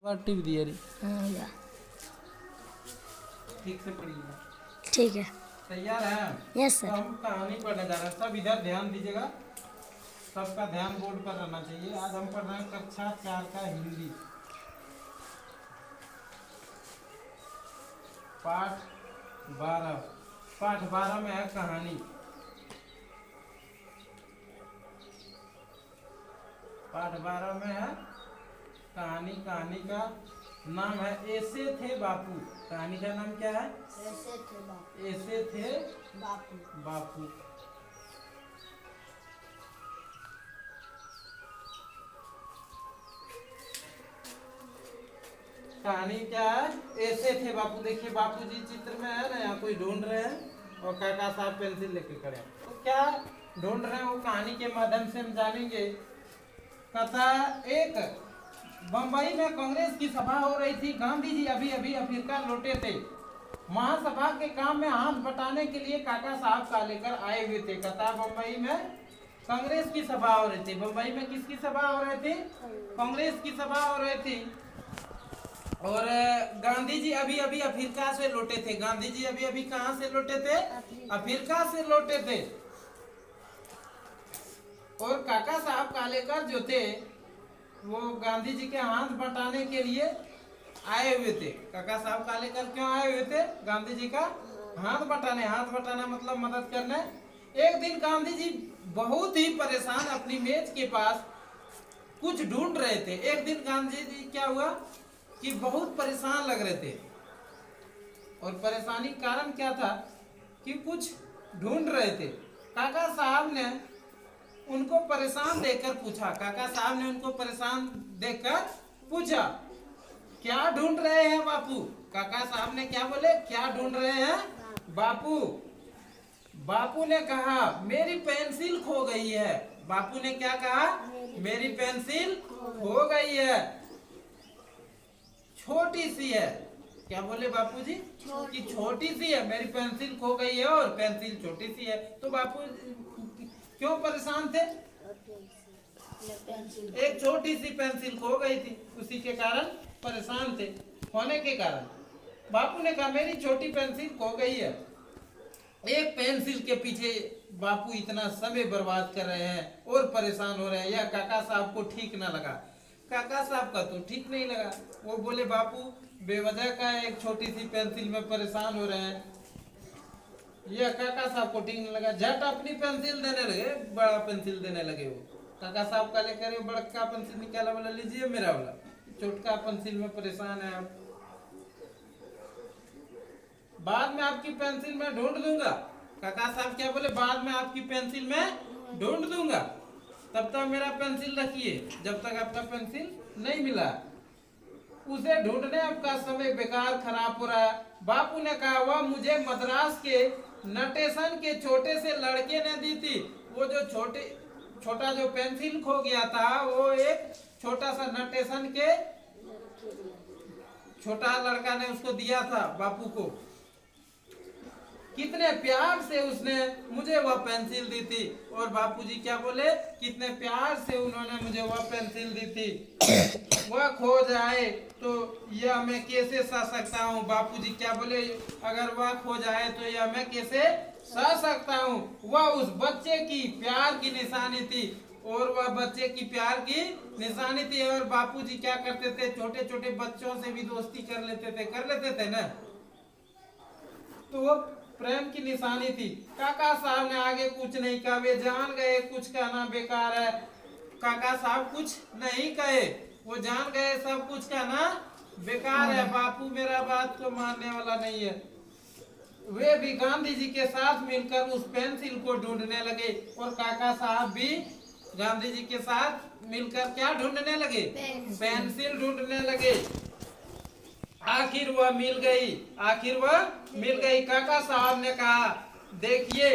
Tip दिया रे। हाँ भैया ठीक से पढ़िए। ठीक है। तैयार है? यस तो सर। हम कहानी पढ़ने जा रहे हैं। सब इधर ध्यान दीजिएगा, सबका ध्यान बोर्ड पर रहना चाहिए। आज हम पढ़ रहे हैं कक्षा 4 का हिंदी पाठ 12। पाठ 12 में है कहानी। पाठ 12 में है कहानी। कहानी का नाम है ऐसे थे बापू। कहानी का नाम क्या है? ऐसे थे बापू। ऐसे थे बापू। बापू। कहानी क्या है? ऐसे थे बापू। देखिए बापू जी चित्र में है ना, यहाँ कोई ढूंढ रहे हैं और काका साहब पेंसिल लेके खड़े हैं। तो क्या ढूंढ रहे हैं वो कहानी के माध्यम से हम जानेंगे। कथा एक, बंबई में कांग्रेस की सभा हो रही थी। गांधी जी अभी अभी अफ्रीका लौटे थे। महासभा के काम में हाथ बटाने के लिए काका साहब का लेकर आए हुए थे। कथा बंबई में कांग्रेस की सभा हो रही थी। बंबई में किसकी सभा हो रही थी? कांग्रेस की सभा हो रही थी। और गांधी जी अभी अभी अफ्रीका से लौटे थे। गांधी जी अभी अभी कहां से लौटे थे? अफ्रीका से लौटे थे। और काका साहब कालेकर जो थे वो गांधी जी के हाथ बटाने के लिए आए हुए थे। काका साहब कालेकर क्यों आए हुए थे? गांधी जी का हाथ बटाने। हाथ बटाना मतलब मदद करना। एक दिन गांधी जी बहुत ही परेशान अपनी मेज के पास कुछ ढूंढ रहे थे। एक दिन गांधी जी क्या हुआ कि बहुत परेशान लग रहे थे। और परेशानी कारण क्या था कि कुछ ढूंढ रहे थे। काका साहब ने उनको परेशान देखकर पूछा। काका साहब ने उनको परेशान देखकर पूछा, क्या ढूंढ रहे हैं बापू? काका साहब ने क्या बोले? क्या ढूंढ रहे हैं बापू? बापू ने कहा मेरी पेंसिल खो गई है। बापू ने क्या कहा? मेरी पेंसिल खो गई है, छोटी सी है। क्या बोले बापूजी? कि छोटी सी है, मेरी पेंसिल खो गई है और पेंसिल छोटी सी है। तो बापू क्यों परेशान थे? एक छोटी सी पेंसिल खो गई थी, उसी के कारण परेशान थे। होने के कारण बापू ने कहा मेरी छोटी पेंसिल खो गई है। एक पेंसिल के पीछे बापू इतना समय बर्बाद कर रहे हैं और परेशान हो रहे हैं। यह काका साहब को ठीक ना लगा। काका साहब का तो ठीक नहीं लगा। वो बोले बापू बेवजह का एक छोटी सी पेंसिल में परेशान हो रहे हैं। यह काका साहब को ठीक नहीं लगा। झट अपनी पेंसिल देने लगे, बड़ा पेंसिल देने लगे। वो काका साहब का लेकर बड़ा पेंसिल निकाला, बोला लीजिए मेरा वाला। छोटका पेंसिल में परेशान है आप, बाद में आपकी पेंसिल में ढूंढ दूंगा। काका साहब क्या बोले? बाद में आपकी पेंसिल में ढूंढ दूंगा, तब तक मेरा पेंसिल रखिए। जब तक आपका पेंसिल नहीं मिला उसे ढूंढने आपका समय बेकार खराब हो रहा है। बापू ने कहा वह मुझे मद्रास के नटेशन के छोटे से लड़के ने दी थी। वो जो छोटा जो पेंसिल खो गया था वो एक छोटा सा नटेशन के छोटा लड़का ने उसको दिया था बापू को। कितने प्यार से उसने मुझे वह पेंसिल दी थी। और बापूजी क्या बोले? कितने प्यार से उन्होंने मुझे वह पेंसिल दी थी। वह खो जाए तो यह मैं कैसे सह सकता हूँ? बापूजी क्या बोले? अगर वह खो जाए तो यह मैं कैसे सह सकता हूँ? वह उस बच्चे की प्यार की निशानी थी और वह बच्चे की प्यार की निशानी थी। और बापूजी क्या करते थे? छोटे छोटे बच्चों से भी दोस्ती कर लेते थे ना, तो वो प्रेम की निशानी थी। काका साहब ने आगे कुछ नहीं कहा। वे जान गए कुछ कहना बेकार है। काका साहब कुछ नहीं कहे, वो जान गए सब कुछ कहना बेकार है। बापू मेरा बात को मानने वाला नहीं है। वे भी गांधी जी के साथ मिलकर उस पेंसिल को ढूंढने लगे और काका साहब भी गांधी जी के साथ मिलकर क्या ढूंढने लगे? पेंसिल ढूंढने लगे। आखिर वह मिल गई। काका साहब ने कहा देखिए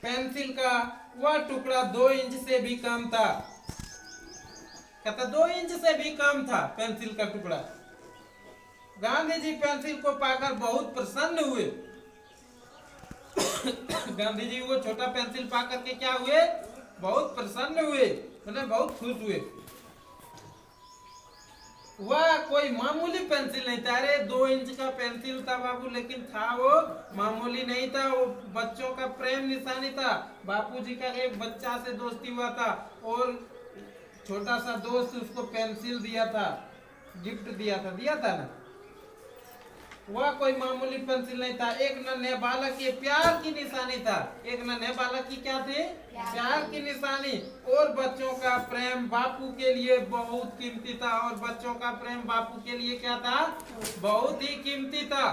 पेंसिल का वह टुकड़ा 2 इंच से भी कम था। कहता 2 इंच से भी कम था पेंसिल का टुकड़ा। गांधी जी पेंसिल को पाकर बहुत प्रसन्न हुए। गांधी जी वो छोटा पेंसिल पाकर के क्या हुए? बहुत प्रसन्न हुए, मतलब बहुत खुश हुए। वह कोई मामूली पेंसिल नहीं था, अरे 2 इंच का पेंसिल था बाबू, लेकिन था वो मामूली नहीं था, वो बच्चों का प्रेम निशानी था। बापूजी का एक बच्चा से दोस्ती हुआ था और छोटा सा दोस्त उसको पेंसिल दिया था, गिफ्ट दिया था ना। वह कोई मामूली पेंसिल नहीं था, एक नन्हे बालक के प्यार की निशानी था। एक नन्हे बालक की क्या थी? प्यार की निशानी। और बच्चों का प्रेम बापू के लिए बहुत कीमती था, और बच्चों का प्रेम बापू के लिए क्या था? बहुत ही कीमती था।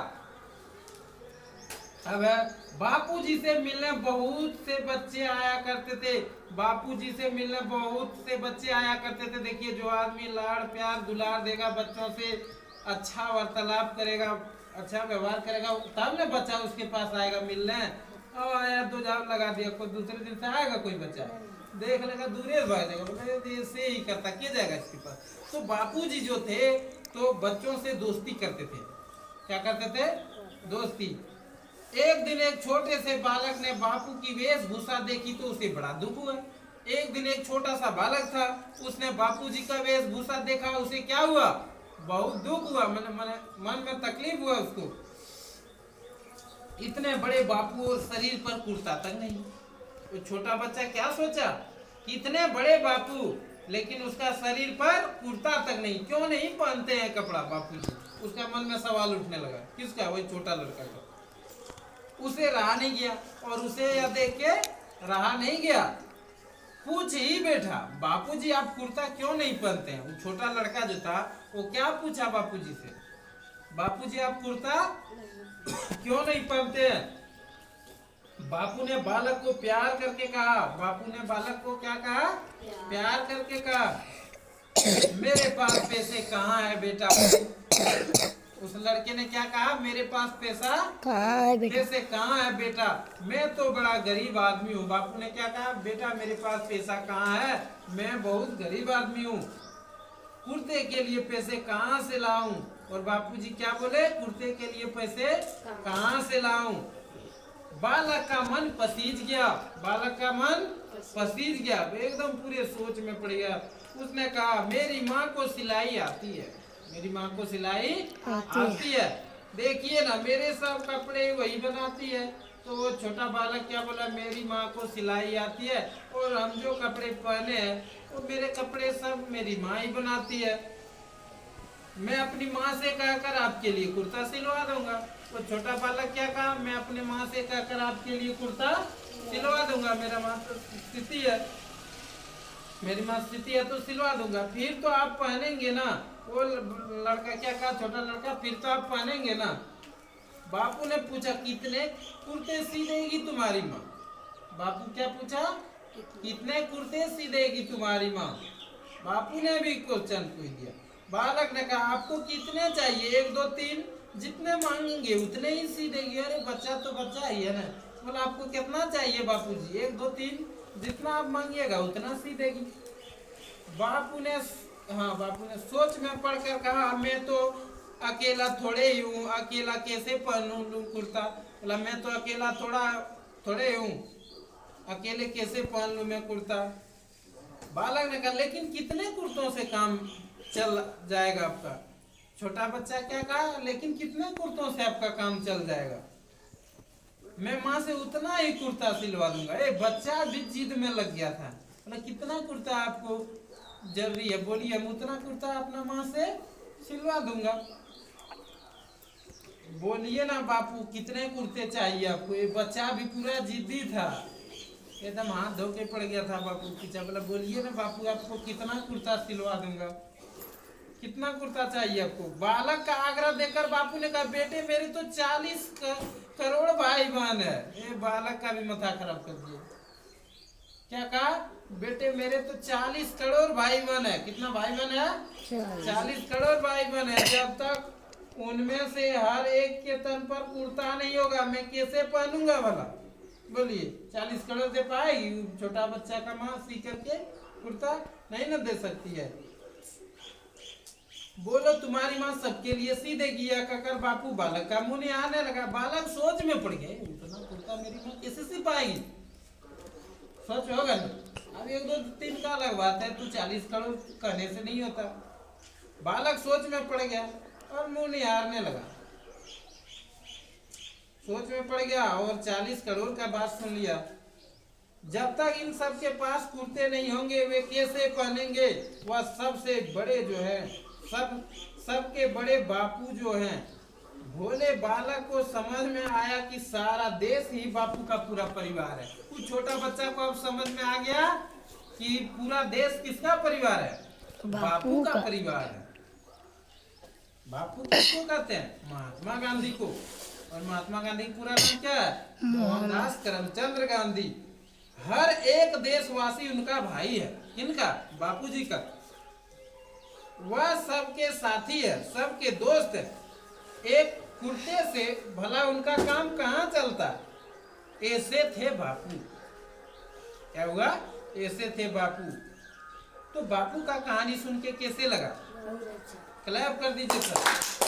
अब बापूजी से मिलने बहुत से बच्चे आया करते थे। बापूजी से मिलने बहुत से बच्चे आया करते थे। देखिए, जो आदमी लाड़ प्यार दुलार देगा बच्चों से, अच्छा वार्तालाप करेगा, अच्छा व्यवहार करेगा, तब ना बच्चा उसके पास आएगा मिलने। और यार 2 झाड़ लगा दिया, कोई दूसरे दिन से आएगा कोई बच्चा, देख लेगा दूरे भाग जाएगा, बोले ऐसे ही करता, क्या जाएगा इसके पास। तो बापूजी जो थे तो बच्चों से दोस्ती करते थे। क्या करते थे? दोस्ती। एक दिन एक छोटे से बालक ने बापू की वेशभूषा देखी तो उसे बड़ा दुख हुआ। एक दिन एक छोटा सा बालक था, उसने बापूजी का वेशभूषा देखा, उसे क्या हुआ? बहुत दुख हुआ, मन में तकलीफ हुआ उसको। इतने बड़े बापू और शरीर पर कुर्ता तक नहीं। वो छोटा बच्चा क्या सोचा कि इतने बड़े बापू, लेकिन उसका शरीर पर कुर्ता तक नहीं, क्यों नहीं पहनते हैं कपड़ा बापूजी? उसका मन में सवाल उठने लगा। किसका? वही छोटा लड़का का। उसे रहा नहीं गया, और उसे यह देख के रहा नहीं गया, पूछ ही बैठा, बापूजी आप कुर्ता क्यों नहीं पहनते हैं? वो छोटा लड़का जो था वो क्या पूछा बापूजी से, बापूजी आप कुर्ता क्यों नहीं पहनते हैं? बापू ने बालक को प्यार करके कहा, बापू ने बालक को क्या कहा? प्यार करके कहा, मेरे पास पैसे कहाँ है बेटा? उस लड़के ने क्या कहा? मेरे पास पैसा कहाँ है बेटा? पैसे कहाँ है बेटा? मैं तो बड़ा गरीब आदमी हूँ। बापू ने क्या कहा? बेटा मेरे पास पैसा कहाँ है, मैं बहुत गरीब आदमी हूँ, कुर्ते के लिए पैसे कहाँ से लाऊं? और बापूजी क्या बोले? कुर्ते के लिए पैसे कहाँ से लाऊं? बालक का मन पसीज गया, बालक का मन पसीज गया, एकदम पूरे सोच में पड़ गया। उसने कहा मेरी माँ को सिलाई आती है, मेरी माँ को सिलाई आती है, देखिए ना मेरे सब कपड़े वही बनाती है। तो वो छोटा बालक क्या बोला? मेरी माँ को सिलाई आती है, और हम जो कपड़े पहने हैं वो मेरे कपड़े सब मेरी माँ ही बनाती है। मैं अपनी माँ से कहकर आपके लिए कुर्ता सिलवा दूंगा। वो छोटा बालक क्या कहा? मैं अपनी माँ से कहकर आपके लिए कुर्ता सिलवा दूंगा, मेरा माँ तो स्थिति है, मेरी माँ स्थिति है तो सिलवा दूंगा, फिर तो आप पहनेंगे ना। वो लड़का क्या कहा? छोटा लड़का, फिर तो आप पहनेंगे ना। बापू ने पूछा कितने कुर्ते सी देगी तुम्हारी माँ? बापू क्या पूछा? कितने कुर्ते सी देगी तुम्हारी माँ? बापू ने भी क्वेश्चन पूछ दिया। बालक ने कहा आपको कितने चाहिए? 1 2 3, जितने मांगेंगे उतने ही सी देगी। अरे बच्चा तो बच्चा ही है ना। बोला आपको कितना चाहिए बापूजी? 1 2 3, जितना आप मांगिएगा उतना सी देगी। बापू ने सोच में पढ़कर कहा मैं तो अकेला थोड़े ही हूँ, अकेला कैसे पहनूं कुर्ता? बोला मैं तो अकेला थोड़े हूँ, अकेले कैसे पहन लूं मैं कुर्ता? बालक ने कहा लेकिन कितने कुर्तों से काम चल जाएगा आपका? छोटा बच्चा क्या कहा? लेकिन कितने कुर्तों से आपका काम चल जाएगा? मैं माँ से उतना ही कुर्ता सिलवा दूंगा। बच्चा भी जिद में लग गया था। बोला कितना कुर्ता आपको जरूरी है? बोलिए हम उतना कुर्ता अपना माँ से सिलवा दूंगा। बोलिए ना बापू कितने कुर्ते चाहिए आपको? ये बच्चा भी पूरा जिद्दी था, एकदम हाथ धो के पड़ गया था बापू पीछे। बोला बोलिए ना बापू आपको कितना कुर्ता सिलवा दूंगा, कितना कुर्ता चाहिए आपको? बालक का आग्रह देखकर बापू ने कहा बेटे मेरे तो 40 करोड़ भाई बहन है। ये बालक का भी माथा खराब कर दिया। क्या कहा? बेटे मेरे तो 40 करोड़ भाई बहन है। कितना भाई बहन है? 40 करोड़ भाई बहन है। जब तक उनमें से हर एक के तन पर कुर्ता नहीं होगा मैं कैसे पहनूंगा भला? बोलिए 40 करोड़ दे पाएगी छोटा बच्चा का माँ सी करके कुर्ता? नहीं ना दे सकती है। बोलो तुम्हारी माँ सबके लिए सी देगी या? कहकर बापू बालक का मुंह नहीं आने लगा। बालक सोच में पड़ गए, इतना कुर्ता मेरी माँ कैसे सी पाएगी? सोच होगा ना। अब 1 2 3 का अलग बात है, तू 40 करोड़ कहने से नहीं होता। बालक सोच में पड़ गया और मुंह निहारने लगा। सोच में पड़ गया और 40 करोड़ का बात सुन लिया। जब तक इन सब के पास कुर्ते नहीं होंगे वे कैसे पहनेंगे। वह सबसे बड़े जो है सबके बड़े बापू जो हैं, भोले बालक को समझ में आया कि सारा देश ही बापू का पूरा परिवार है। कुछ छोटा बच्चा को अब समझ में आ गया कि पूरा देश किसका परिवार है, बापू का परिवार है। बापू किसको कहते हैं, महात्मा गांधी को। और महात्मा गांधी का पूरा नाम क्या है, मोहनदास करमचंद गांधी। हर एक देशवासी उनका भाई है। किनका, बापूजी का। वह सबके साथी है, सबके दोस्त है। एक कुर्ते से भला उनका काम कहाँ चलता। ऐसे थे बापू। क्या हुआ, ऐसे थे बापू। तो बापू का कहानी सुन के कैसे लगा, बहुत अच्छा। क्लैप कर दीजिए सर।